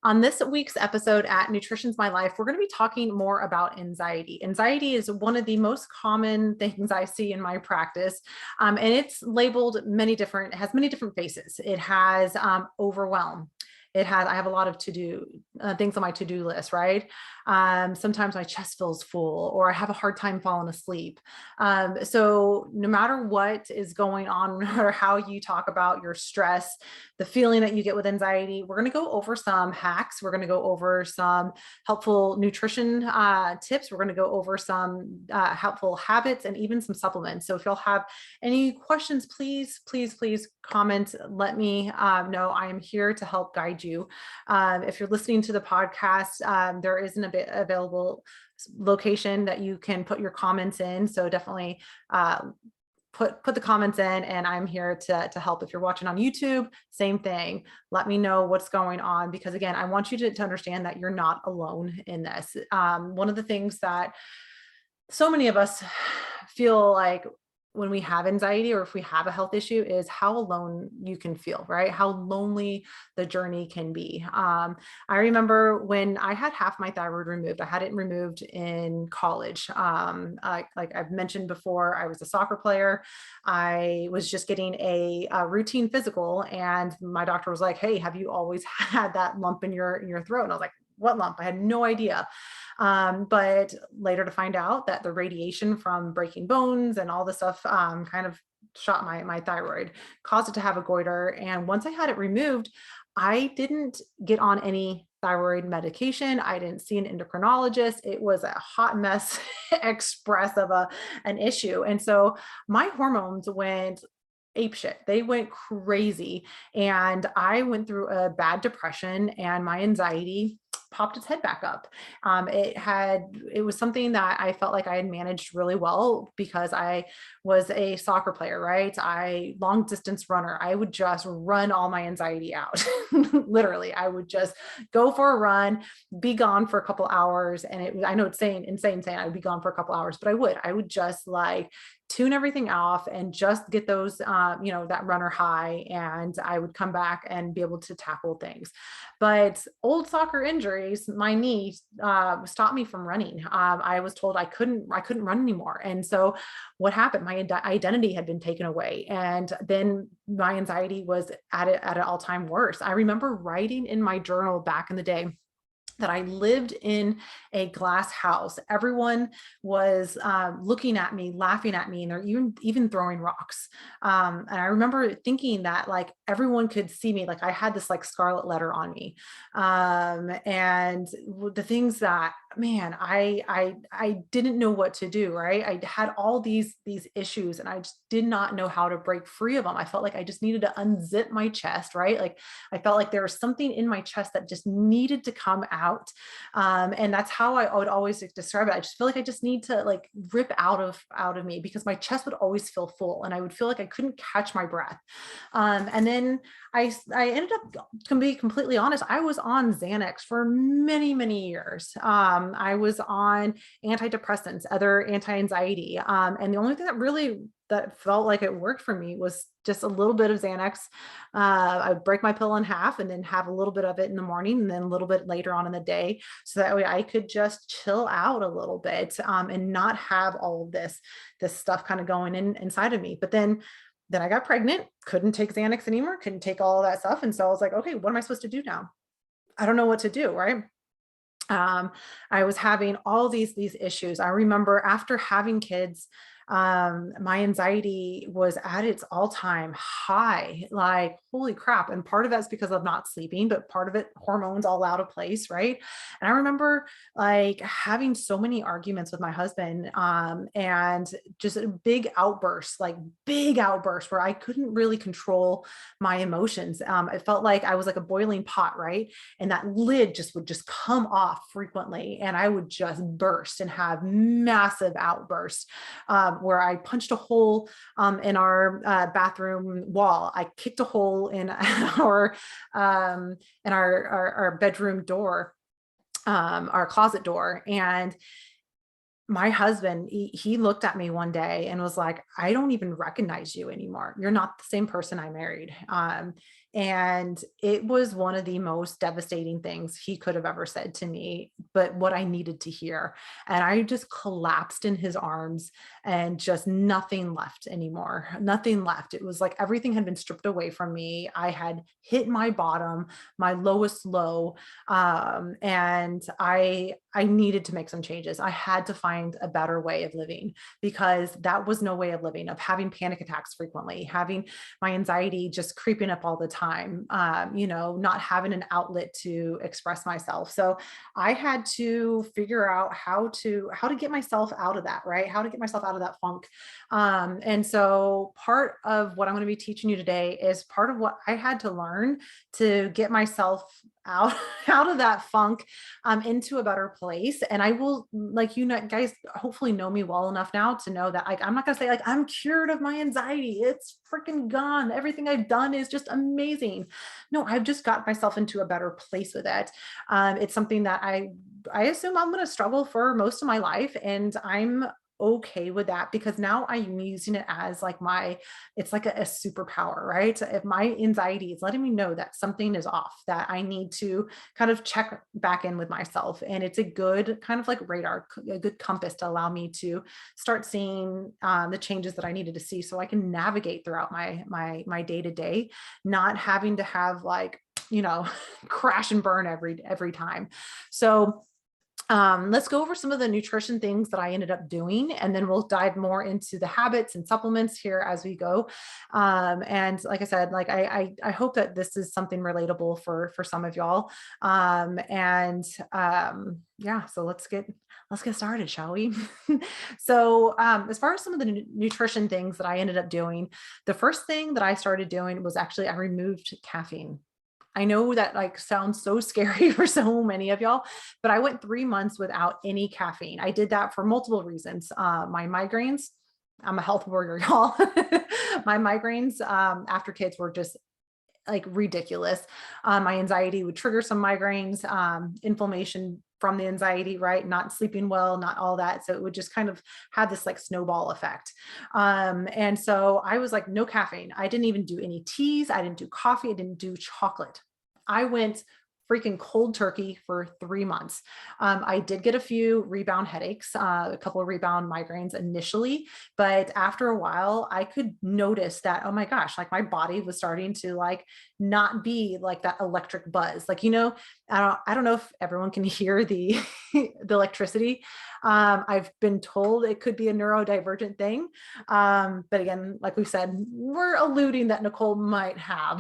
On this week's episode at Nutrition's My Life, we're going to be talking more about anxiety. Anxiety is one of the most common things I see in my practice, and it's labeled has many different faces. It has overwhelm. I have a lot of to do things on my to do list, right? Sometimes my chest feels full, or I have a hard time falling asleep. So, no matter what is going on, no matter how you talk about your stress, the feeling that you get with anxiety, we're going to go over some hacks. We're going to go over some helpful nutrition tips. We're going to go over some helpful habits and even some supplements. So if y'all have any questions, please comment. Let me know. I am here to help guide you. If you're listening to the podcast, there is an available location that you can put your comments in. So definitely put the comments in, and I'm here to help. If you're watching on YouTube, same thing. Let me know what's going on, because again, I want you to understand that you're not alone in this. One of the things that so many of us feel like when we have anxiety or if we have a health issue is how alone you can feel, right? How lonely the journey can be. I remember when I had half my thyroid removed. I had it removed in college. Like I've mentioned before, I was a soccer player. I was just getting a routine physical, and my doctor was like, "Hey, have you always had that lump in your throat?" And I was like, "What lump?" I had no idea. But later to find out that the radiation from breaking bones and all the stuff kind of shot my thyroid, caused it to have a goiter. And once I had it removed, I didn't get on any thyroid medication. I didn't see an endocrinologist. It was a hot mess express of an issue. And so my hormones went apeshit. They went crazy. And I went through a bad depression, and my anxiety popped its head back up. It was something that I felt like I had managed really well because I was a soccer player, right? I long distance runner. I would just run all my anxiety out. Literally, I would just go for a run, be gone for a couple hours. And I know it's insane saying I would be gone for a couple hours, but I would just like tune everything off and just get those, that runner high. And I would come back and be able to tackle things. But old soccer injuries, my knee stopped me from running. I was told I couldn't run anymore. And so what happened? My identity had been taken away. And then my anxiety was at an all-time worst. I remember writing in my journal back in the day that I lived in a glass house. Everyone was looking at me, laughing at me, and they're even throwing rocks. And I remember thinking that like everyone could see me, like I had this like scarlet letter on me, and the things that, man, I didn't know what to do. Right, I had all these issues, and I just did not know how to break free of them. I felt like I just needed to unzip my chest. Right, like I felt like there was something in my chest that just needed to come out. And that's how I would always describe it. I just feel like I just need to like rip out of me, because my chest would always feel full, and I would feel like I couldn't catch my breath. And then I ended up, to be completely honest, I was on Xanax for many years. I was on antidepressants, other anti-anxiety, and the only thing that felt like it worked for me was just a little bit of Xanax. I would break my pill in half and then have a little bit of it in the morning and then a little bit later on in the day. So that way I could just chill out a little bit, and not have all of this stuff kind of going inside of me. But then I got pregnant, couldn't take Xanax anymore, couldn't take all of that stuff. And so I was like, okay, what am I supposed to do now? I don't know what to do. Right. um, I was having all these issues. I remember after having kids, my anxiety was at its all-time high. Like, holy crap. And part of that's because of not sleeping, but part of it, hormones all out of place, right? And I remember like having so many arguments with my husband, and just a big outbursts where I couldn't really control my emotions. It felt like I was like a boiling pot, right? And that lid would just come off frequently, and I would just burst and have massive outbursts, where I punched a hole in our bathroom wall. I kicked a hole in our bedroom door, our closet door. And my husband, he looked at me one day and was like, I don't even recognize you anymore. You're not the same person I married. And it was one of the most devastating things he could have ever said to me, but what I needed to hear. And I just collapsed in his arms and just nothing left anymore. Nothing left. It was like everything had been stripped away from me. I had hit my bottom, my lowest low. And I needed to make some changes. I had to find a better way of living because that was no way of living, of having panic attacks frequently, having my anxiety just creeping up all the time, not having an outlet to express myself. So I had to figure out how to get myself out of that, right? How to get myself out of that funk. And so part of what I'm going to be teaching you today is part of what I had to learn to get myself out out of that funk, into a better place. And I will, like, guys hopefully know me well enough now to know that, like, I'm not gonna say like I'm cured of my anxiety. It's freaking gone. Everything I've done is just amazing. No, I've just got myself into a better place with it. It's something that I assume I'm going to struggle for most of my life, and I'm okay with that because now I'm using it as like it's like a superpower, right? If my anxiety is letting me know that something is off, that I need to kind of check back in with myself, and it's a good kind of like radar, a good compass to allow me to start seeing the changes that I needed to see, so I can navigate throughout my day to day, not having to have like, crash and burn every time. So let's go over some of the nutrition things that I ended up doing, and then we'll dive more into the habits and supplements here as we go. And like I said, like I hope that this is something relatable for some of y'all. Yeah, so let's get started, shall we? So as far as some of the nutrition things that I ended up doing, the first thing that I started doing was actually I removed caffeine. I know that like sounds so scary for so many of y'all, but I went 3 months without any caffeine. I did that for multiple reasons. My migraines, I'm a health warrior, y'all. My migraines after kids were just like ridiculous. My anxiety would trigger some migraines, inflammation from the anxiety, right? Not sleeping well, not all that. So it would just kind of have this like snowball effect. And so I was like, no caffeine. I didn't even do any teas. I didn't do coffee. I didn't do chocolate. I went freaking cold turkey for 3 months. I did get a few rebound headaches, a couple of rebound migraines initially, but after a while, I could notice that, oh my gosh, like my body was starting to like not be like that electric buzz. Like, I don't know if everyone can hear the the electricity. I've been told it could be a neurodivergent thing. But again, like we said, we're alluding that Nicole might have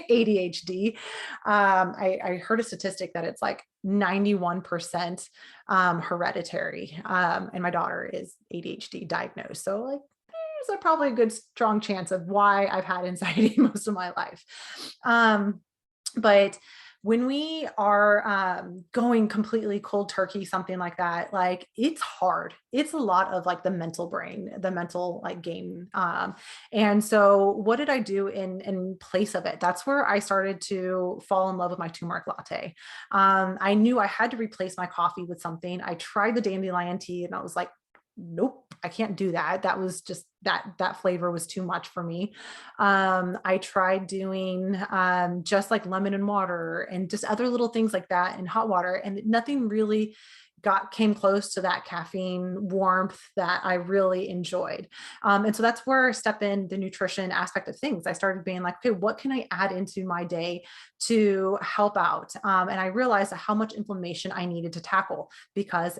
ADHD. I heard a statistic that it's like 91% hereditary. And my daughter is ADHD diagnosed. So like there's probably a good strong chance of why I've had anxiety most of my life. But when we are going completely cold turkey, something like that, like it's hard. It's a lot of like the mental brain, the mental like game. And so what did I do in place of it? That's where I started to fall in love with my turmeric latte. I knew I had to replace my coffee with something. I tried the dandelion tea and I was like, nope, I can't do that. That was just that flavor was too much for me. I tried doing just like lemon and water and just other little things like that in hot water, and nothing really came close to that caffeine warmth that I really enjoyed. And so that's where I step in the nutrition aspect of things. I started being like, okay, what can I add into my day to help out? And I realized how much inflammation I needed to tackle, because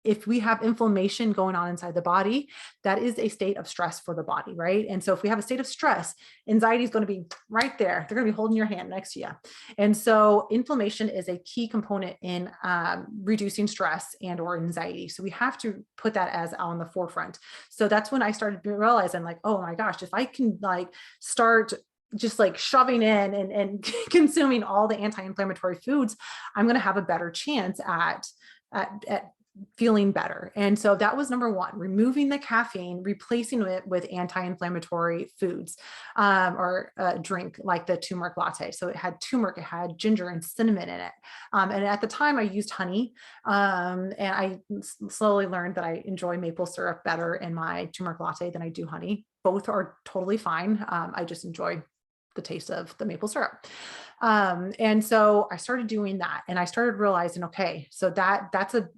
if we have inflammation going on inside the body, that is a state of stress for the body, right? And so if we have a state of stress, anxiety is going to be right there. They're going to be holding your hand next to you. And so inflammation is a key component in reducing stress and or anxiety. So we have to put that as on the forefront. So that's when I started realizing like, oh my gosh, if I can like start just like shoving in and consuming all the anti-inflammatory foods, I'm going to have a better chance at feeling better. And so that was number one, removing the caffeine, replacing it with anti-inflammatory foods, or a drink like the turmeric latte. So it had turmeric, it had ginger and cinnamon in it. And at the time I used honey. And I slowly learned that I enjoy maple syrup better in my turmeric latte than I do honey. Both are totally fine. I just enjoy the taste of the maple syrup. And so I started doing that, and I started realizing, okay, so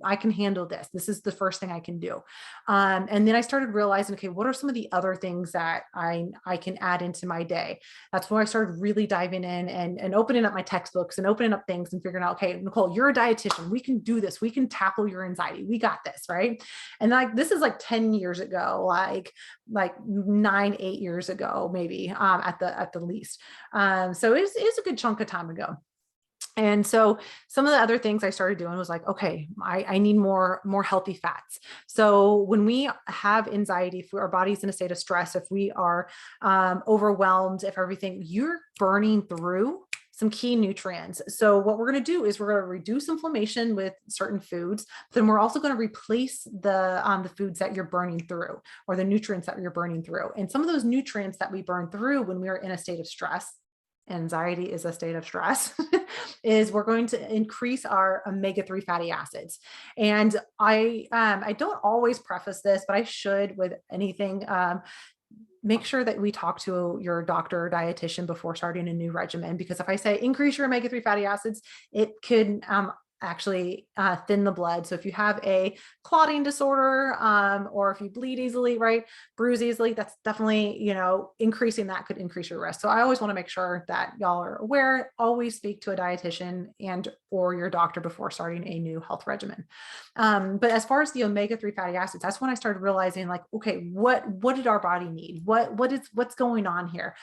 I can handle this. This is the first thing I can do. And then I started realizing, okay, what are some of the other things that I can add into my day? That's where I started really diving in and opening up my textbooks and opening up things and figuring out, okay, Nicole, you're a dietitian. We can do this. We can tackle your anxiety. We got this, right? And like this is like 10 years ago, like 9, 8 years ago, maybe at the least. So it's a good chunk of time ago. And so some of the other things I started doing was like, okay, I need more healthy fats. So when we have anxiety, if our body's in a state of stress, if we are overwhelmed, if everything, you're burning through some key nutrients. So what we're going to do is we're going to reduce inflammation with certain foods. Then we're also going to replace the foods that you're burning through, or the nutrients that you're burning through. And some of those nutrients that we burn through when we are in a state of stress, anxiety is a state of stress, is we're going to increase our omega-3 fatty acids. And I don't always preface this, but I should with anything. Make sure that we talk to your doctor or dietitian before starting a new regimen, because if I say increase your omega-3 fatty acids, it could actually thin the blood. So if you have a clotting disorder, or if you bleed easily, right, bruise easily, that's definitely, increasing that could increase your risk. So I always want to make sure that y'all are aware. Always speak to a dietitian and or your doctor before starting a new health regimen. But as far as the omega-3 fatty acids, that's when I started realizing, like, okay, what did our body need? What's going on here?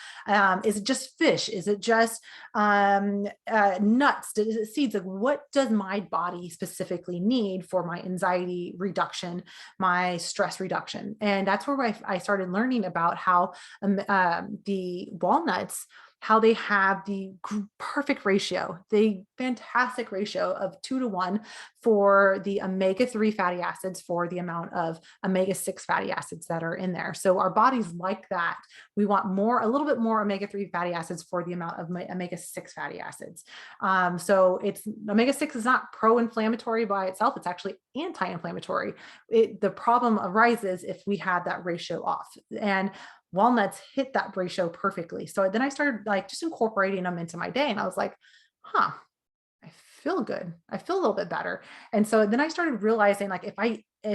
Is it just fish? Is it just nuts? Is it seeds? Like, what does my body specifically need for my anxiety reduction, my stress reduction? And that's where I started learning about how the walnuts, how they have the perfect ratio, the fantastic ratio of 2 to 1 for the omega-3 fatty acids for the amount of omega-6 fatty acids that are in there. So our bodies like that. We want a little bit more omega-3 fatty acids for the amount of omega-6 fatty acids. So omega-6 is not pro-inflammatory by itself. It's actually anti-inflammatory. The problem arises if we had that ratio off. And walnuts hit that ratio perfectly. So then I started like just incorporating them into my day, and I was like, I feel good. I feel a little bit better. And so then I started realizing, like, if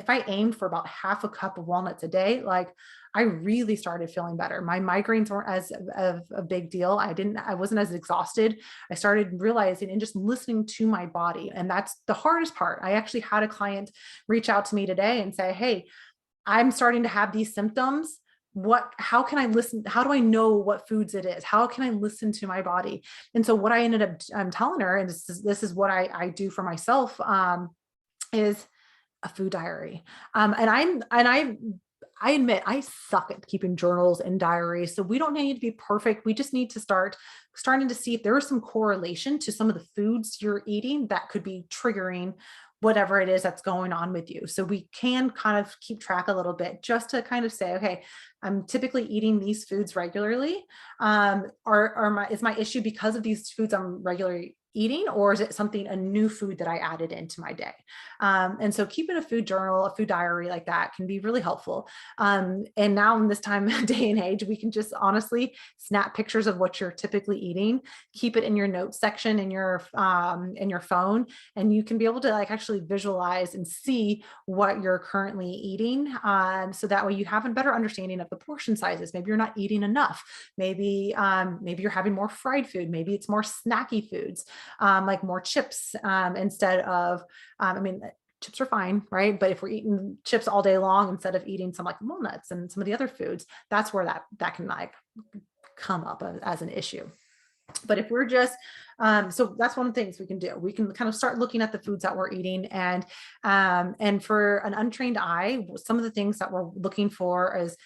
I aimed for about half a cup of walnuts a day, like, I really started feeling better. My migraines weren't as of a big deal. I wasn't as exhausted. I started realizing and just listening to my body. And that's the hardest part. I actually had a client reach out to me today and say, hey, I'm starting to have these symptoms. How can I listen? How do I know what foods it is? How can I listen to my body? And so what I ended up telling her, and this is what I do for myself, is a food diary. I admit I suck at keeping journals and diaries. So we don't need to be perfect. We just need to starting to see if there is some correlation to some of the foods you're eating that could be triggering whatever it is that's going on with you. So we can kind of keep track a little bit, just to kind of say, okay, I'm typically eating these foods regularly. Is my issue because of these foods I'm regularly eating, or is it a new food that I added into my day? And so keeping a food journal, a food diary like that can be really helpful. And now in this time, day and age, we can just honestly snap pictures of what you're typically eating, keep it in your notes section in your phone, and you can be able to like actually visualize and see what you're currently eating. So that way you have a better understanding of the portion sizes. Maybe you're not eating enough. Maybe you're having more fried food. Maybe it's more snacky foods. Like more chips instead of, chips are fine, right? But if we're eating chips all day long instead of eating some like walnuts and some of the other foods, that's where that can like come up as an issue. But if we're just, so that's one of the things we can do. We can kind of start looking at the foods that we're eating, and for an untrained eye, some of the things that we're looking for is,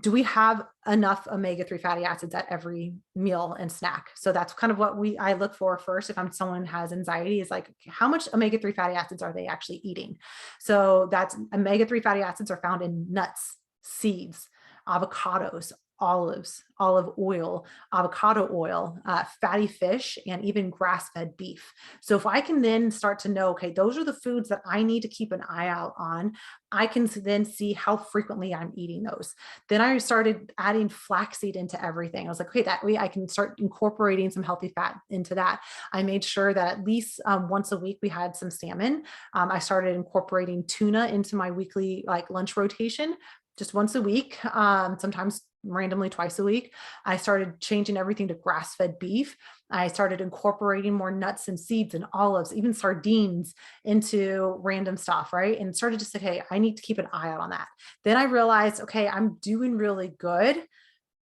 do we have enough omega-3 fatty acids at every meal and snack? So that's kind of what I look for first. If someone has anxiety, is like, how much omega-3 fatty acids are they actually eating? So that's omega-3 fatty acids are found in nuts, seeds, avocados, olives, olive oil, avocado oil, fatty fish, and even grass-fed beef. So if I can then start to know, okay, those are the foods that I need to keep an eye out on, I can then see how frequently I'm eating those. Then I started adding flaxseed into everything. I was like, okay, that way I can start incorporating some healthy fat into that. I made sure that at least once a week we had some salmon. I started incorporating tuna into my weekly like lunch rotation, just once a week, sometimes randomly twice a week. I started changing everything to grass-fed beef. I started incorporating more nuts and seeds and olives, even sardines into random stuff, right? And started to say, hey, I need to keep an eye out on that. Then I realized, okay, I'm doing really good,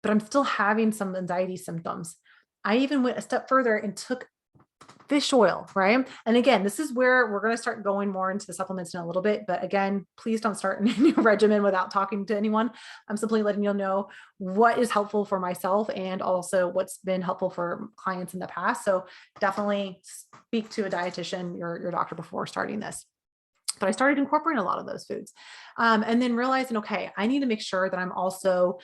but I'm still having some anxiety symptoms. I even went a step further and took fish oil, right? And again, this is where we're going to start going more into the supplements in a little bit. But again, please don't start a new regimen without talking to anyone. I'm simply letting you know what is helpful for myself and also what's been helpful for clients in the past. So definitely speak to a dietitian, your doctor before starting this. But I started incorporating a lot of those foods, and then realizing, okay, I need to make sure that I'm also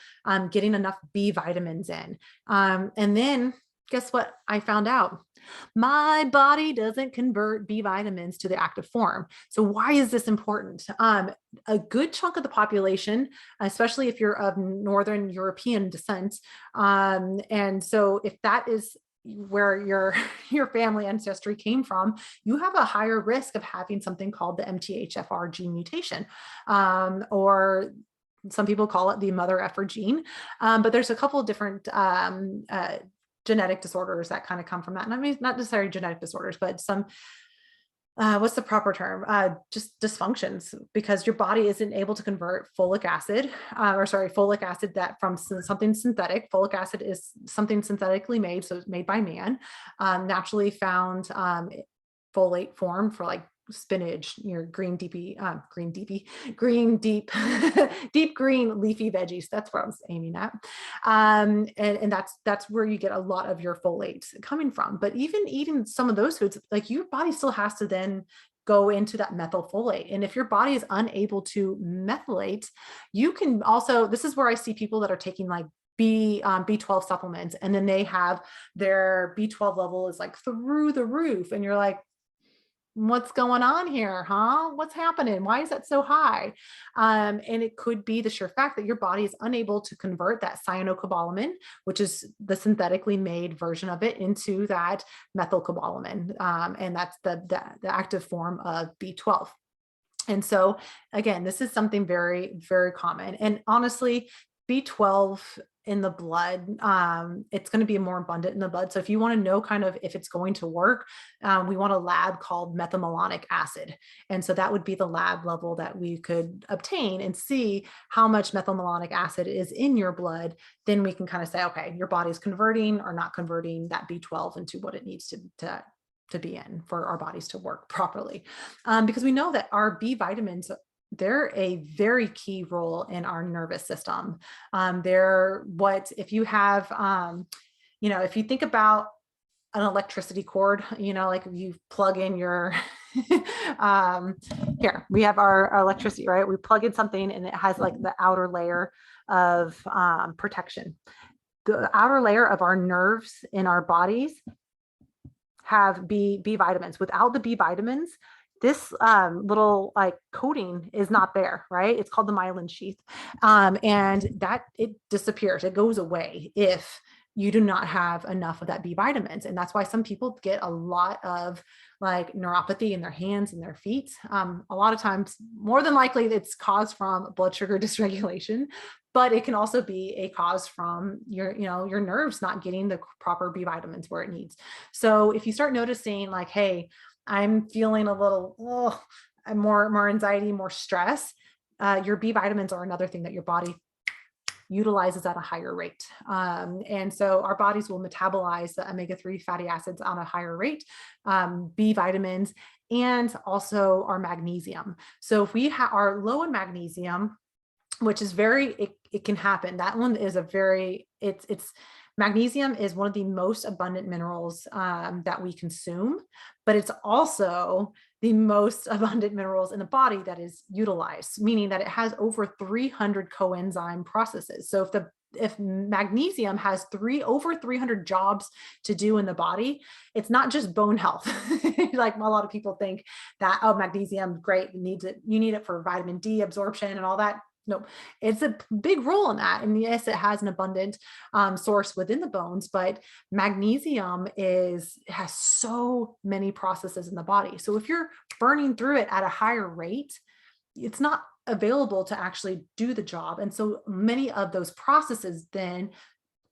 getting enough B vitamins in. And then guess what I found out? My body doesn't convert B vitamins to the active form. So why is this important? A good chunk of the population, especially if you're of Northern European descent, and so if that is where your family ancestry came from, you have a higher risk of having something called the MTHFR gene mutation, or some people call it the mother effer gene. But there's a couple of different genetic disorders that kind of come from that. And I mean, not necessarily genetic disorders, but some, what's the proper term? Just dysfunctions, because your body isn't able to convert folic acid, folic acid that from something synthetic. Folic acid is something synthetically made, so it's made by man, naturally found folate form for like spinach, your green deep, deep green leafy veggies. That's what I was aiming at. And that's where you get a lot of your folates coming from. But even eating some of those foods, like your body still has to then go into that methylfolate. And if your body is unable to methylate, you can also, this is where I see people that are taking like B12 supplements, and then they have their B12 level is like through the roof. And you're like, what's going on here, huh? What's happening? Why is that so high? And it could be the sheer fact that your body is unable to convert that cyanocobalamin, which is the synthetically made version of it, into that methylcobalamin. And that's the active form of B12. And so again, this is something very, very common. And honestly, B12 in the blood, it's going to be more abundant in the blood. So if you want to know kind of if it's going to work, we want a lab called methylmalonic acid. And so that would be the lab level that we could obtain and see how much methylmalonic acid is in your blood. Then we can kind of say, okay, your body's converting or not converting that B12 into what it needs to be in for our bodies to work properly. Because we know that our B vitamins, they're a very key role in our nervous system. They're what, if you have, if you think about an electricity cord, like you plug in your, here, we have our electricity, right? We plug in something and it has like the outer layer of protection. The outer layer of our nerves in our bodies have B vitamins. Without the B vitamins, this little like coating is not there, right? It's called the myelin sheath. And that it disappears, it goes away if you do not have enough of that B vitamins. And that's why some people get a lot of like neuropathy in their hands and their feet. A lot of times, more than likely, it's caused from blood sugar dysregulation, but it can also be a cause from your nerves not getting the proper B vitamins where it needs. So if you start noticing like, hey, I'm feeling a little more anxiety, more stress, your B vitamins are another thing that your body utilizes at a higher rate. And so our bodies will metabolize the omega-3 fatty acids on a higher rate, B vitamins, and also our magnesium. So if we are low in magnesium, which is it can happen. That one is magnesium is one of the most abundant minerals that we consume, but it's also the most abundant minerals in the body that is utilized, meaning that it has over 300 coenzyme processes. So if the if magnesium has over 300 jobs to do in the body, it's not just bone health. Like a lot of people think that, oh, magnesium, great, you need it for vitamin D absorption and all that. Nope, it's a big role in that. And yes, it has an abundant source within the bones, but magnesium has so many processes in the body. So if you're burning through it at a higher rate, it's not available to actually do the job. And so many of those processes then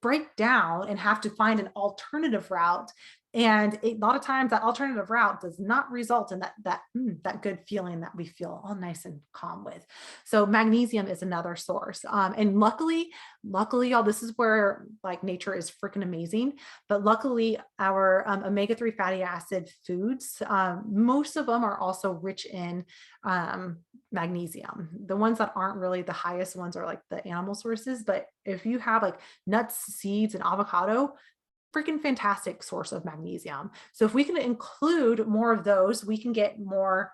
break down and have to find an alternative route. And a lot of times that alternative route does not result in that good feeling that we feel all nice and calm with. So magnesium is another source. And luckily, y'all, this is where like nature is freaking amazing. But luckily our omega-3 fatty acid foods, most of them are also rich in magnesium. The ones that aren't really the highest ones are like the animal sources. But if you have like nuts, seeds, and avocado, freaking fantastic source of magnesium. So if we can include more of those, we can get more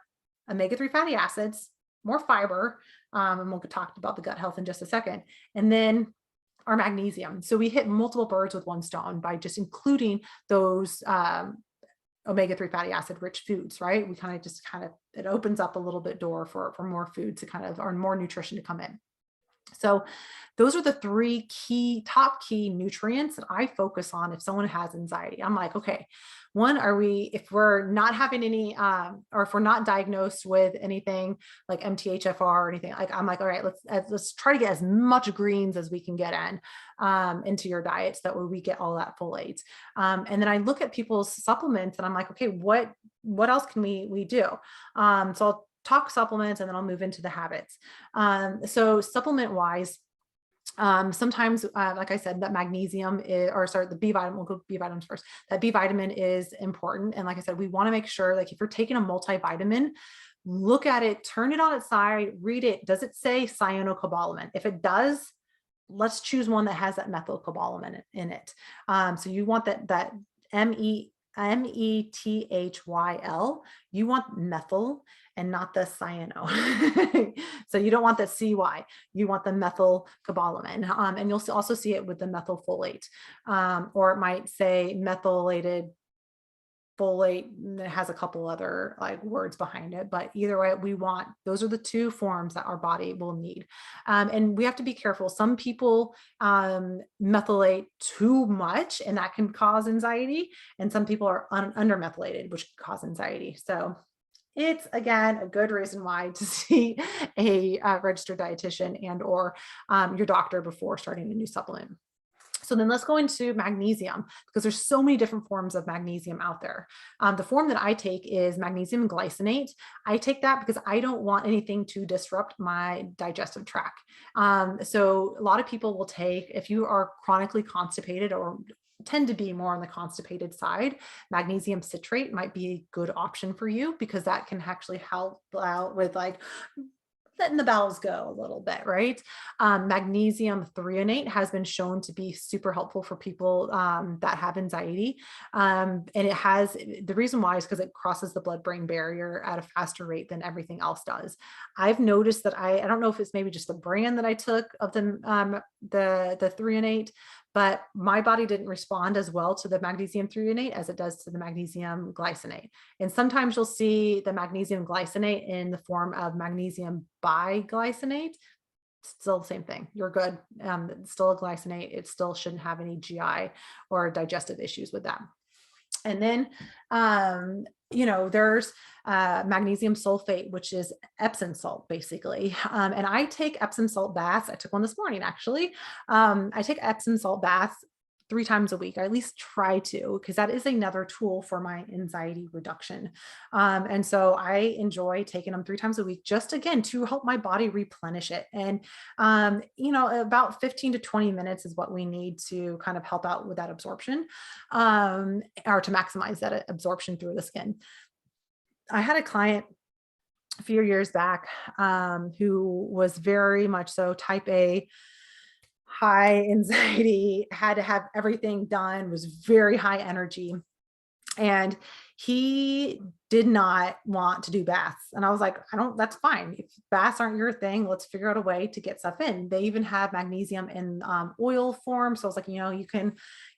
omega-3 fatty acids, more fiber, and we'll talk about the gut health in just a second, and then our magnesium. So we hit multiple birds with one stone by just including those omega-3 fatty acid rich foods, right? We it opens up a little bit door for more food to or more nutrition to come in. So those are the three top key nutrients that I focus on if someone has anxiety. I'm like, okay, one, if we're not having any, or if we're not diagnosed with anything like MTHFR or anything, like I'm like, all right, let's try to get as much greens as we can get into your diet so that way we get all that folate. And then I look at people's supplements and I'm like, okay, what else can we do? So I'll talk supplements and then I'll move into the habits. So supplement wise, sometimes, like I said, that magnesium the B vitamin, we'll go B vitamins first. That B vitamin is important. And like I said, we want to make sure, like if you're taking a multivitamin, look at it, turn it on its side, read it. Does it say cyanocobalamin? If it does, let's choose one that has that methylcobalamin in it. So you want that methyl, you want methyl and not the cyano. So you don't want the CY, you want the methylcobalamin. And you'll also see it with the methylfolate, or it might say methylated folate. It has a couple other like words behind it, but either way, those are the two forms that our body will need. And we have to be careful. Some people methylate too much and that can cause anxiety. And some people are under methylated, which can cause anxiety. So it's, again, a good reason why to see a registered dietitian or your doctor before starting a new supplement. So then let's go into magnesium, because there's so many different forms of magnesium out there. The form that I take is magnesium glycinate. I take that because I don't want anything to disrupt my digestive tract. So a lot of people will take, if you are chronically constipated or tend to be more on the constipated side, magnesium citrate might be a good option for you, because that can actually help out with like letting the bowels go a little bit, right? Magnesium threonate has been shown to be super helpful for people that have anxiety. And the reason why is because it crosses the blood-brain barrier at a faster rate than everything else does. I've noticed that I don't know if it's maybe just the brand that I took of the threonate, but my body didn't respond as well to the magnesium threonate as it does to the magnesium glycinate. And sometimes you'll see the magnesium glycinate in the form of magnesium biglycinate. Still the same thing. You're good. It's still a glycinate. It still shouldn't have any GI or digestive issues with that. And then, there's magnesium sulfate, which is Epsom salt, basically. And I take Epsom salt baths. I took one this morning, actually. I take Epsom salt baths 3 times a week. I at least try to, because that is another tool for my anxiety reduction. And so I enjoy taking them 3 times a week, just again, to help my body replenish it. And, about 15 to 20 minutes is what we need to kind of help out with that absorption, or to maximize that absorption through the skin. I had a client a few years back who was very much so type A, high anxiety, had to have everything done, was very high energy. And he did not want to do baths. And I was like, I don't, that's fine. If baths aren't your thing, let's figure out a way to get stuff in. They even have magnesium in oil form. So I was like, you can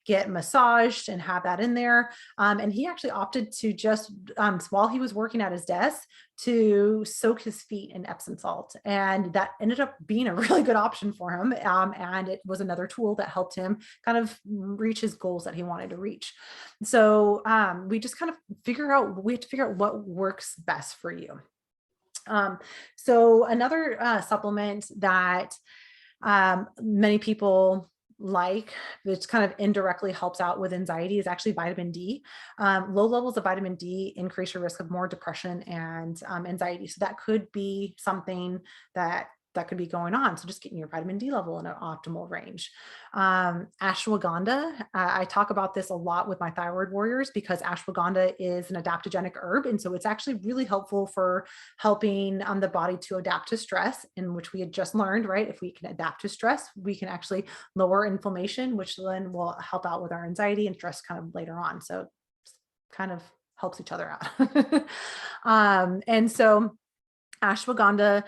get massaged and have that in there. And he actually opted to just, while he was working at his desk, to soak his feet in Epsom salt. And that ended up being a really good option for him. And it was another tool that helped him kind of reach his goals that he wanted to reach. So we just kind of we have to figure out what works best for you. So another supplement that many people like, which kind of indirectly helps out with anxiety, is actually vitamin D. Low levels of vitamin D increase your risk of more depression and anxiety. So that could be something that could be going on. So just getting your vitamin D level in an optimal range. Ashwagandha, I talk about this a lot with my thyroid warriors because ashwagandha is an adaptogenic herb. And so it's actually really helpful for helping the body to adapt to stress, in which we had just learned, right? If we can adapt to stress, we can actually lower inflammation, which then will help out with our anxiety and stress kind of later on. So kind of helps each other out. And so ashwagandha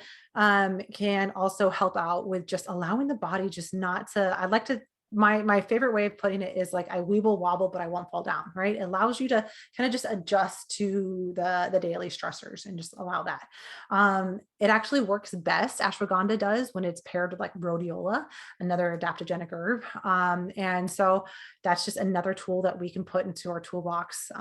can also help out with just allowing the body just not to, I like to, my favorite way of putting it is like, I weeble wobble, but I won't fall down, right? It allows you to kind of just adjust to the daily stressors and just allow that. It actually works best, ashwagandha does, when it's paired with like rhodiola, another adaptogenic herb. And so that's just another tool that we can put into our toolbox.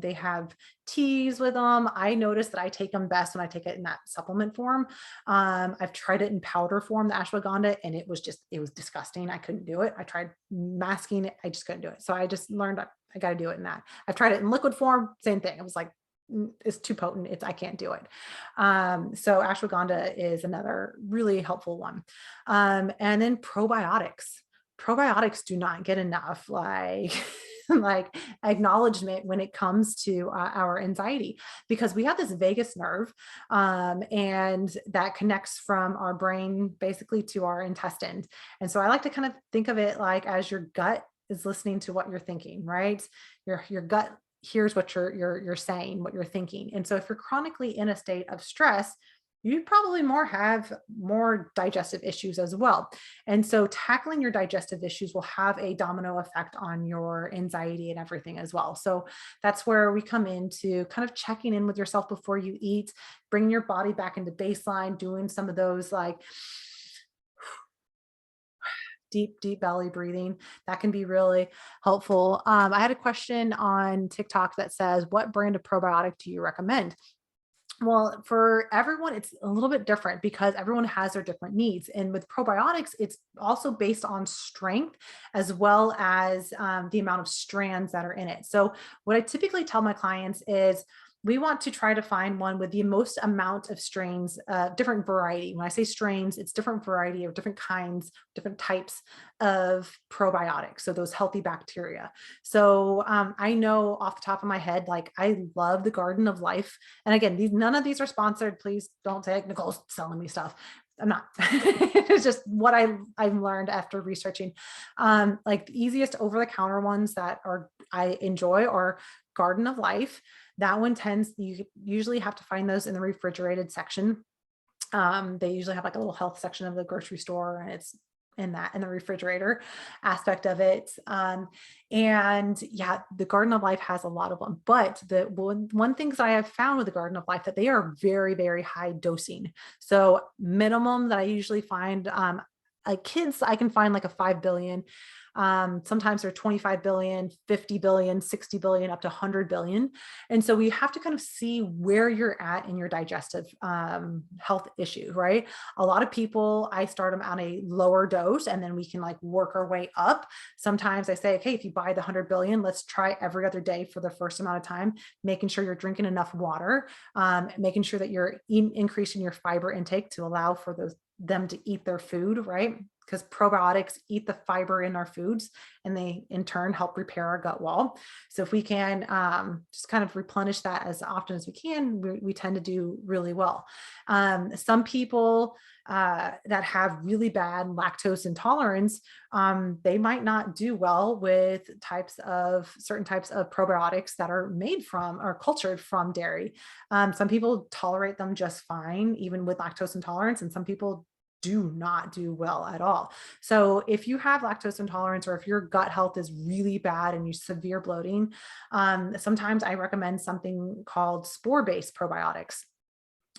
They have teas with them. I noticed that I take them best when I take it in that supplement form. I've tried it in powder form, the ashwagandha, and it was disgusting. I couldn't do it. I tried masking it. I just couldn't do it. So I just learned I got to do it in that. I've tried it in liquid form, same thing. It was like, it's too potent. I can't do it. So ashwagandha is another really helpful one. And then probiotics. Probiotics do not get enough like acknowledgement when it comes to our anxiety, because we have this vagus nerve and that connects from our brain basically to our intestines. And so I like to kind of think of it like as your gut is listening to what you're thinking, right? Your gut here's what you're saying, what you're thinking. And so if you're chronically in a state of stress, you probably have more digestive issues as well. And so tackling your digestive issues will have a domino effect on your anxiety and everything as well. So that's where we come into kind of checking in with yourself before you eat, bringing your body back into baseline, doing some of those like deep belly breathing. That can be really helpful. I had a question on TikTok that says, what brand of probiotic do you recommend? Well, for everyone, it's a little bit different because everyone has their different needs. And with probiotics, it's also based on strength as well as the amount of strands that are in it. So what I typically tell my clients is, we want to try to find one with the most amount of strains, different variety. When I say strains, it's different variety of different kinds, different types of probiotics. So those healthy bacteria. So I know off the top of my head, like I love the Garden of Life. And again, none of these are sponsored. Please don't say Nicole's selling me stuff. I'm not. It's just what I've learned after researching. Like the easiest over the counter ones that I enjoy are Garden of Life. That one you usually have to find those in the refrigerated section. They usually have like a little health section of the grocery store, and it's in the refrigerator aspect of it. And yeah, the Garden of Life has a lot of them, but the one things I have found with the Garden of Life that they are very, very high dosing. So minimum that I usually find, like kids, I can find like a 5 billion. Sometimes they're 25 billion, 50 billion, 60 billion, up to 100 billion. And so we have to kind of see where you're at in your digestive health issue, right? A lot of people, I start them on a lower dose and then we can like work our way up. Sometimes I say, okay, if you buy the 100 billion, let's try every other day for the first amount of time, making sure you're drinking enough water, making sure that you're increasing your fiber intake to allow for them to eat their food, right? because probiotics eat the fiber in our foods and they in turn help repair our gut wall. So if we can just kind of replenish that as often as we can, we tend to do really well. Some people that have really bad lactose intolerance, they might not do well with certain types of probiotics that are made from or cultured from dairy. Some people tolerate them just fine, even with lactose intolerance, and some people do not do well at all. So if you have lactose intolerance or if your gut health is really bad and you severe bloating, sometimes I recommend something called spore-based probiotics.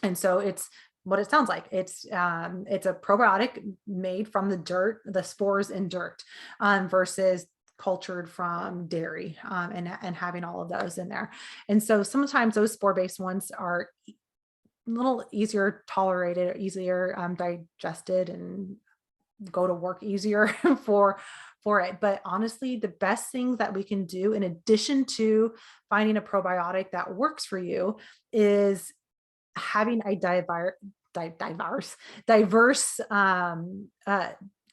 And so it's what it sounds like. It's a probiotic made from the dirt, the spores in dirt, versus cultured from dairy, and having all of those in there. And so sometimes those spore-based ones are a little easier tolerated, easier digested, and go to work easier for it. But honestly, the best thing that we can do in addition to finding a probiotic that works for you is having a diverse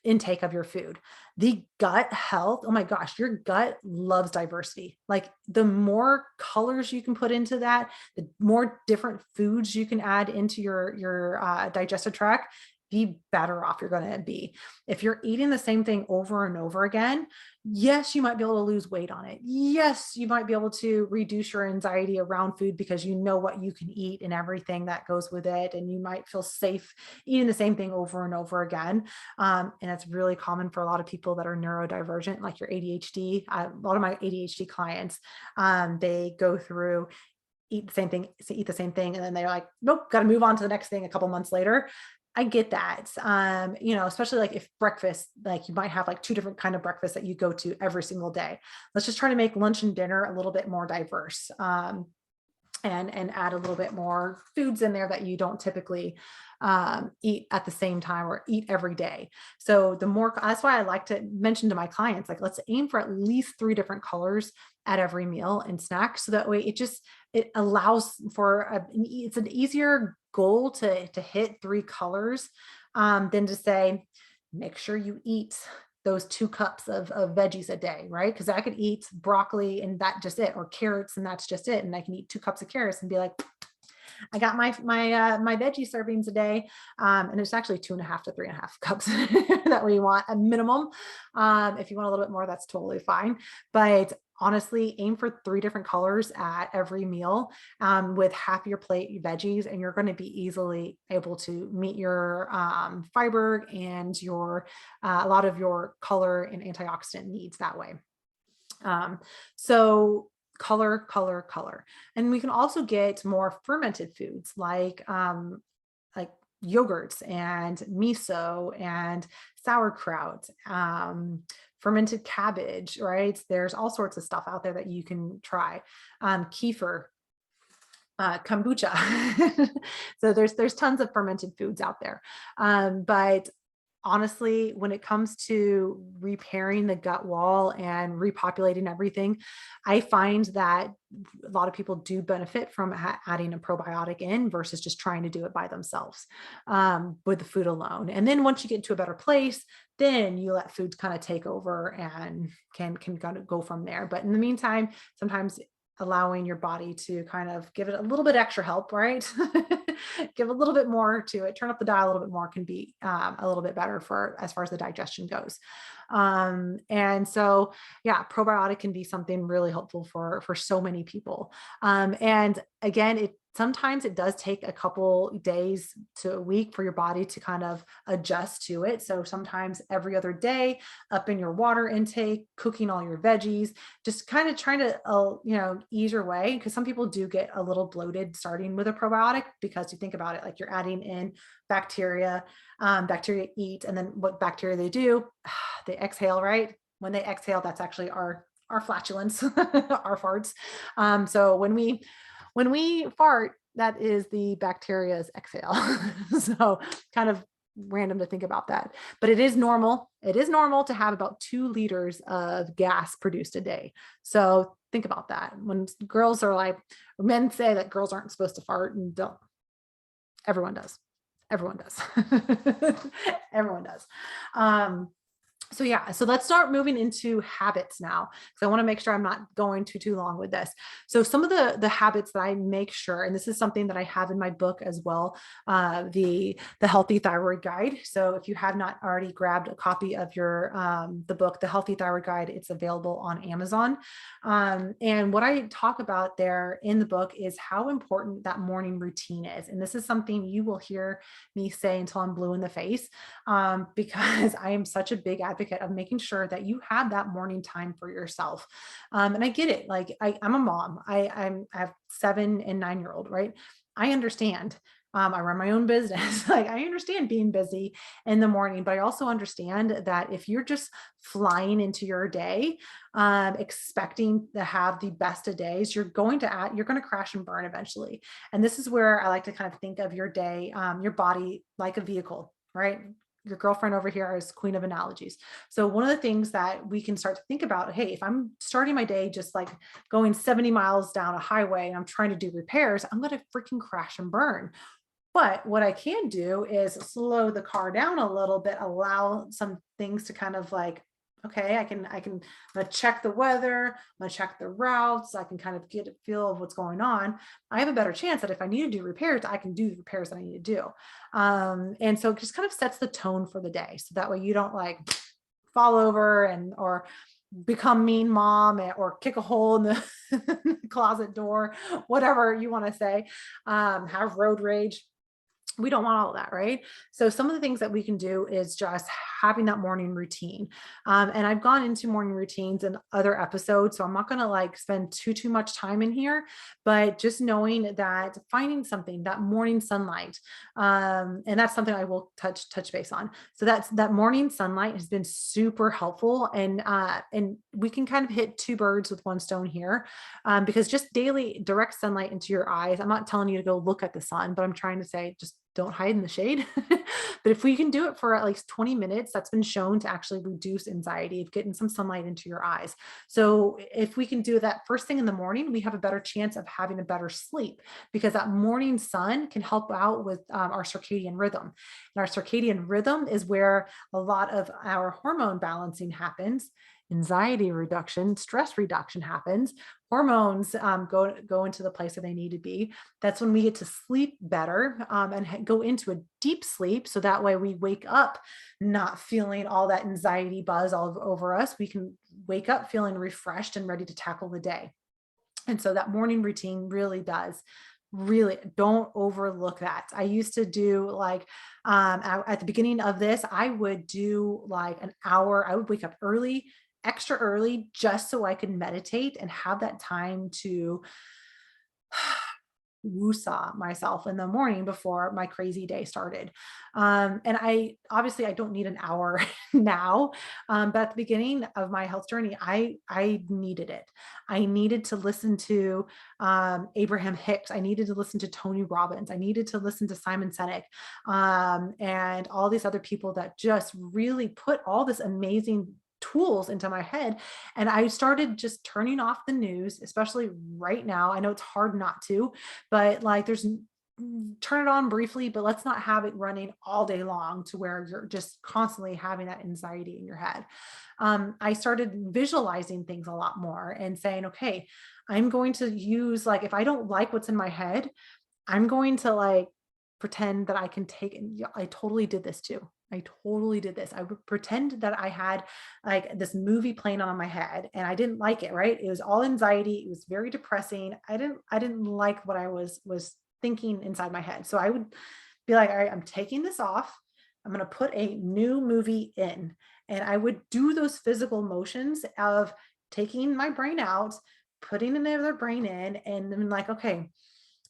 intake of your food. The gut health, oh my gosh, your gut loves diversity. Like the more colors you can put into that, the more different foods you can add into your digestive tract, the better off you're going to be. If you're eating the same thing over and over again, yes, you might be able to lose weight on it. Yes, you might be able to reduce your anxiety around food because you know what you can eat and everything that goes with it. And you might feel safe eating the same thing over and over again. And it's really common for a lot of people that are neurodivergent, like your ADHD. A lot of my ADHD clients, they go through eat the same thing, and then they're like, nope, got to move on to the next thing a couple months later. I get that. Especially like if breakfast, like you might have like two different kind of breakfasts that you go to every single day. Let's just try to make lunch and dinner a little bit more diverse. And add a little bit more foods in there that you don't typically eat at the same time or eat every day. So that's why I like to mention to my clients, like, let's aim for at least 3 different colors at every meal and snack. So that way it allows for it's an easier goal to hit 3 colors than to say, make sure you eat those 2 cups of veggies a day, right? Because I could eat broccoli and that's just it, or carrots and that's just it. And I can eat 2 cups of carrots and be like, I got my veggie servings a day. And it's actually 2.5 to 3.5 cups that we want a minimum. If you want a little bit more, that's totally fine. But honestly, aim for 3 different colors at every meal, with half your plate veggies, and you're going to be easily able to meet your fiber and your a lot of your color and antioxidant needs that way. So color. And we can also get more fermented foods like yogurts and miso and sauerkraut, fermented cabbage, right? There's all sorts of stuff out there that you can try. Kefir, kombucha. So there's tons of fermented foods out there. But honestly, when it comes to repairing the gut wall and repopulating everything, I find that a lot of people do benefit from adding a probiotic in versus just trying to do it by themselves with the food alone. And then once you get to a better place, then you let foods kind of take over and can kind of go from there. But in the meantime, sometimes allowing your body to kind of give it a little bit extra help, right? Give a little bit more to it, turn up the dial a little bit more can be a little bit better for as far as the digestion goes. And so, yeah, probiotic can be something really helpful for so many people. And again, sometimes it does take a couple days to a week for your body to kind of adjust to it. So sometimes every other day, up in your water intake, cooking all your veggies, just kind of trying to, ease your way. Because some people do get a little bloated starting with a probiotic, because you think about it, like you're adding in bacteria, bacteria eat, and then what bacteria they do, they exhale, right? When they exhale, that's actually our flatulence, our farts. So when we fart, that is the bacteria's exhale. So kind of random to think about that, but it is normal. It is normal to have about 2 liters of gas produced a day. So think about that. When men say that girls aren't supposed to fart, and don't, everyone does. Everyone does. Everyone does. Um, so yeah, so let's start moving into habits now, because I want to make sure I'm not going too long with this. So some of the habits that I make sure, and this is something that I have in my book as well, the Healthy Thyroid Guide. So if you have not already grabbed a copy of your the book, the Healthy Thyroid Guide, it's available on Amazon. And what I talk about there in the book is how important that morning routine is, and this is something you will hear me say until I'm blue in the face, because I am such a big advocate of making sure that you have that morning time for yourself. And I get it. Like I'm a mom. I have 7 and 9-year-old, right? I understand. I run my own business. Like I understand being busy in the morning, but I also understand that if you're just flying into your day, expecting to have the best of days, you're going to crash and burn eventually. And this is where I like to kind of think of your day, your body like a vehicle, right? Your girlfriend over here is queen of analogies. So one of the things that we can start to think about, hey, if I'm starting my day just like going 70 miles down a highway and I'm trying to do repairs, I'm going to freaking crash and burn. But what I can do is slow the car down a little bit, allow some things to kind of like, okay, I'm gonna check the weather, I'm gonna check the routes, I can kind of get a feel of what's going on. I have a better chance that if I need to do repairs, I can do the repairs that I need to do. And so it just kind of sets the tone for the day. So that way you don't like fall over and or become mean mom or kick a hole in the closet door, whatever you want to say, have road rage. We don't want all of that, right? So some of the things that we can do is just having that morning routine. And I've gone into morning routines in other episodes, so I'm not going to like spend too much time in here, but just knowing that finding something, that morning sunlight, and that's something I will touch base on. So that morning sunlight has been super helpful, and we can kind of hit two birds with one stone here, because just daily direct sunlight into your eyes. I'm not telling you to go look at the sun, but I'm trying to say just don't hide in the shade. But if we can do it for at least 20 minutes, that's been shown to actually reduce anxiety of getting some sunlight into your eyes. So if we can do that first thing in the morning, we have a better chance of having a better sleep, because that morning sun can help out with our circadian rhythm. And our circadian rhythm is where a lot of our hormone balancing happens. Anxiety reduction, stress reduction happens. Hormones go into the place that they need to be. That's when we get to sleep better, and go into a deep sleep. So that way we wake up not feeling all that anxiety buzz all over us. We can wake up feeling refreshed and ready to tackle the day. And so that morning routine really don't overlook that. I used to do like at the beginning of this, I would do like an hour. I would wake up early, extra early, just so I could meditate and have that time to woosah myself in the morning before my crazy day started. And I don't need an hour now, but at the beginning of my health journey, I needed it. I needed to listen to Abraham Hicks. I needed to listen to Tony Robbins. I needed to listen to Simon Sinek, and all these other people that just really put all this amazing tools into my head. And I started just turning off the news, especially right now. I know it's hard not to, but like turn it on briefly, but let's not have it running all day long to where you're just constantly having that anxiety in your head. I started visualizing things a lot more and saying, okay, I'm going to use, like, if I don't like what's in my head, I'm going to like pretend that I can take it. Yeah, I totally did this too. I totally did this. I would pretend that I had like this movie playing on in my head and I didn't like it, right? It was all anxiety. It was very depressing. I didn't like what I was thinking inside my head. So I would be like, all right, I'm taking this off. I'm going to put a new movie in. And I would do those physical motions of taking my brain out, putting another brain in, and then like, okay,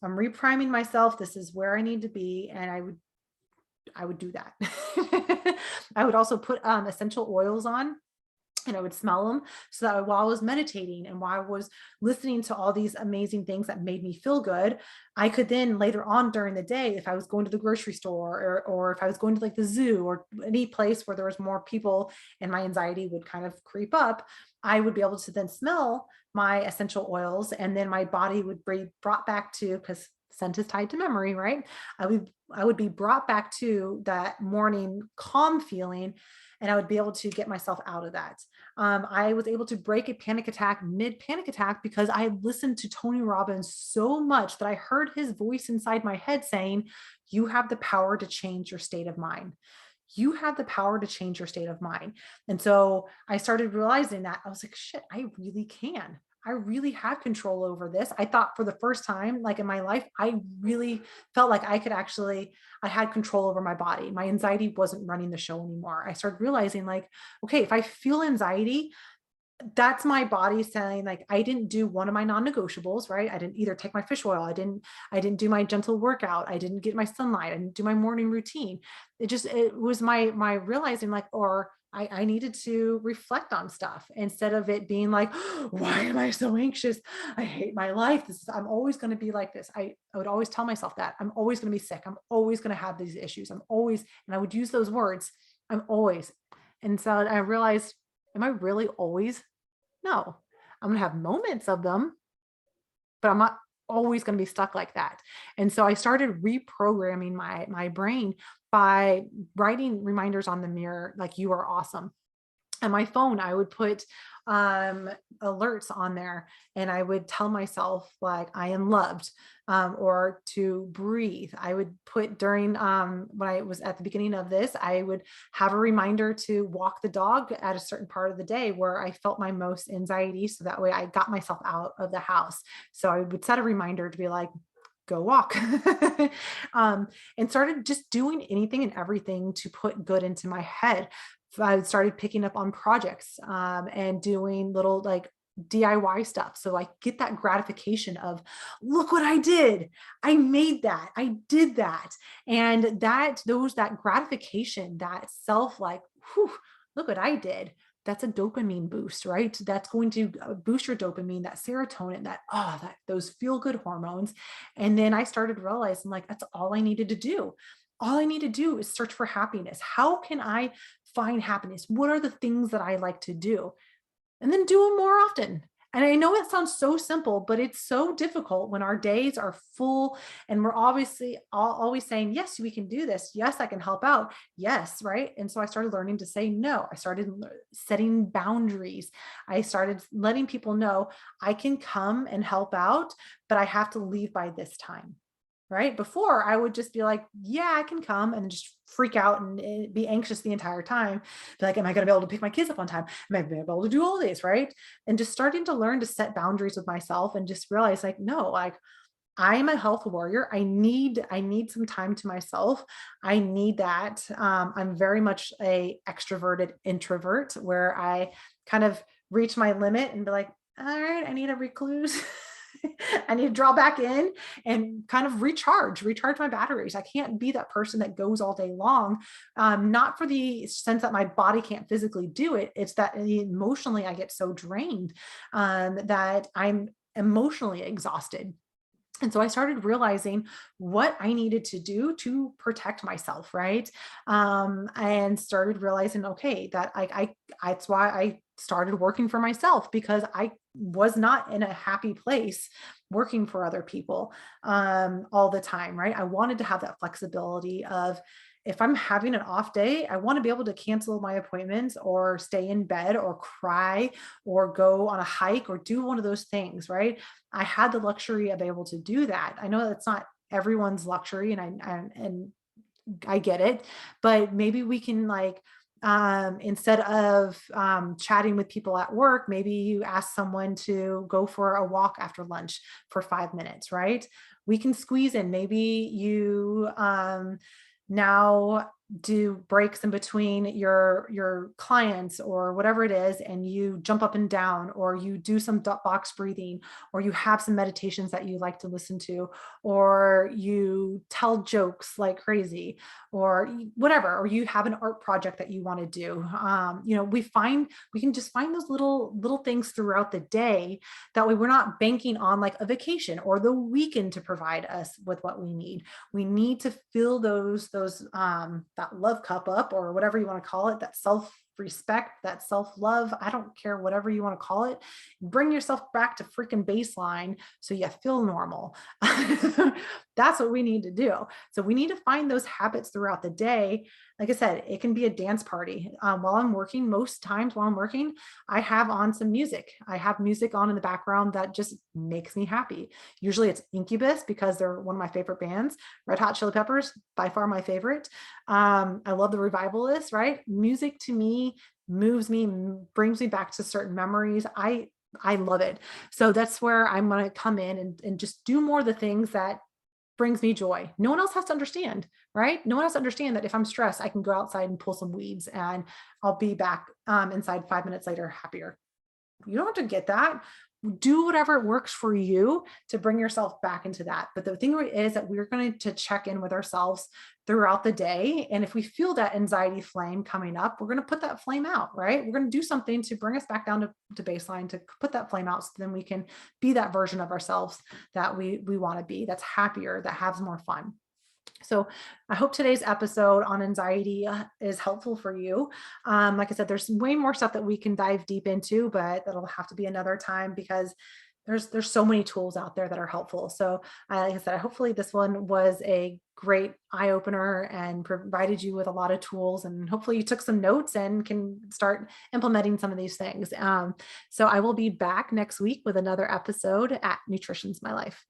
I'm repriming myself. This is where I need to be. And I would do that. I would also put essential oils on, and I would smell them, so that while I was meditating and while I was listening to all these amazing things that made me feel good, I could then later on during the day, if I was going to the grocery store, or if I was going to like the zoo or any place where there was more people and my anxiety would kind of creep up, I would be able to then smell my essential oils, and then my body would be brought back to, because scent is tied to memory, right? I would be brought back to that morning calm feeling, and I would be able to get myself out of that. I was able to break a panic attack mid panic attack because I had listened to Tony Robbins so much that I heard his voice inside my head saying, "You have the power to change your state of mind. You have the power to change your state of mind." And so I started realizing that I was like, shit, I really can. I really have control over this. I thought for the first time, like in my life, I really felt like I could actually, I had control over my body. My anxiety wasn't running the show anymore. I started realizing, like, okay, if I feel anxiety, that's my body saying, like, I didn't do one of my non-negotiables, right? I didn't either take my fish oil, I didn't do my gentle workout, I didn't get my sunlight, I didn't do my morning routine. It was my realizing, like, or I needed to reflect on stuff instead of it being like, why am I so anxious? I hate my life. I'm always going to be like this. I would always tell myself that I'm always going to be sick. I'm always going to have these issues. I'm always, and I would use those words, I'm always. And so I realized, am I really always? No, I'm gonna have moments of them, but I'm not always gonna be stuck like that. And so I started reprogramming my brain by writing reminders on the mirror, like, you are awesome. And my phone, I would put alerts on there, and I would tell myself, like, I am loved, or to breathe. I would put during when I was at the beginning of this, I would have a reminder to walk the dog at a certain part of the day where I felt my most anxiety. So that way I got myself out of the house. So I would set a reminder to be like, go walk. um, and started just doing anything and everything to put good into my head. I started picking up on projects, and doing little, like, DIY stuff. So I get that gratification of, look what I did. I made that. I did that. And that gratification, that self, like, whew, look what I did. That's a dopamine boost, right? That's going to boost your dopamine, that serotonin, those feel good hormones. And then I started realizing, like, that's all I needed to do. All I need to do is search for happiness. How can I find happiness? What are the things that I like to do? And then do them more often. And I know it sounds so simple, but it's so difficult when our days are full and we're obviously always saying, yes, we can do this. Yes, I can help out. Yes, right. And so I started learning to say no. I started setting boundaries. I started letting people know I can come and help out, but I have to leave by this time. Right? Before, I would just be like, yeah, I can come, and just freak out and be anxious the entire time. Be like, am I going to be able to pick my kids up on time? Am I going to be able to do all these? Right? And just starting to learn to set boundaries with myself and just realize, like, no, like, I am a health warrior. I need some time to myself. I need that. I'm very much a extroverted introvert where I kind of reach my limit and be like, all right, I need a recluse. I need to draw back in and kind of recharge my batteries. I can't be that person that goes all day long. Not for the sense that my body can't physically do it. It's that emotionally I get so drained, that I'm emotionally exhausted. And so I started realizing what I needed to do to protect myself, right? And started realizing, okay, that that's why I started working for myself, because I was not in a happy place working for other people all the time, right? I wanted to have that flexibility of, if I'm having an off day, I want to be able to cancel my appointments or stay in bed or cry or go on a hike or do one of those things, right? I had the luxury of being able to do that. I know that's not everyone's luxury, and I get it, but maybe we can, like, instead of chatting with people at work, maybe you ask someone to go for a walk after lunch for 5 minutes, right? We can squeeze in. Maybe you now do breaks in between your clients or whatever it is, and you jump up and down, or you do some box breathing, or you have some meditations that you like to listen to, or you tell jokes like crazy, or whatever, or you have an art project that you want to do. We can just find those little things throughout the day. That way we're not banking on, like, a vacation or the weekend to provide us with what we need. We need to fill those that love cup up, or whatever you want to call it, that self respect, that self-love, I don't care, whatever you want to call it. Bring yourself back to freaking baseline so you feel normal. That's what we need to do. So we need to find those habits throughout the day. Like I said, it can be a dance party. While I'm working, most times while I'm working, I have on some music. I have music on in the background that just makes me happy. Usually it's Incubus because they're one of my favorite bands. Red Hot Chili Peppers, by far my favorite. I love the Revivalists, right? Music to me moves me, brings me back to certain memories. I love it. So that's where I'm going to come in and just do more of the things that brings me joy. No one else has to understand, right? No one has to understand that if I'm stressed, I can go outside and pull some weeds and I'll be back inside 5 minutes later, happier. You don't have to get that. Do whatever works for you to bring yourself back into that. But the thing is that we're going to check in with ourselves throughout the day. And if we feel that anxiety flame coming up, we're going to put that flame out, right? We're going to do something to bring us back down to baseline, to put that flame out so then we can be that version of ourselves that we want to be, that's happier, that has more fun. So I hope today's episode on anxiety is helpful for you. Like I said, there's way more stuff that we can dive deep into, but that'll have to be another time because there's so many tools out there that are helpful. So like I said, hopefully this one was a great eye opener and provided you with a lot of tools, and hopefully you took some notes and can start implementing some of these things. So I will be back next week with another episode at Nutrition's My Life.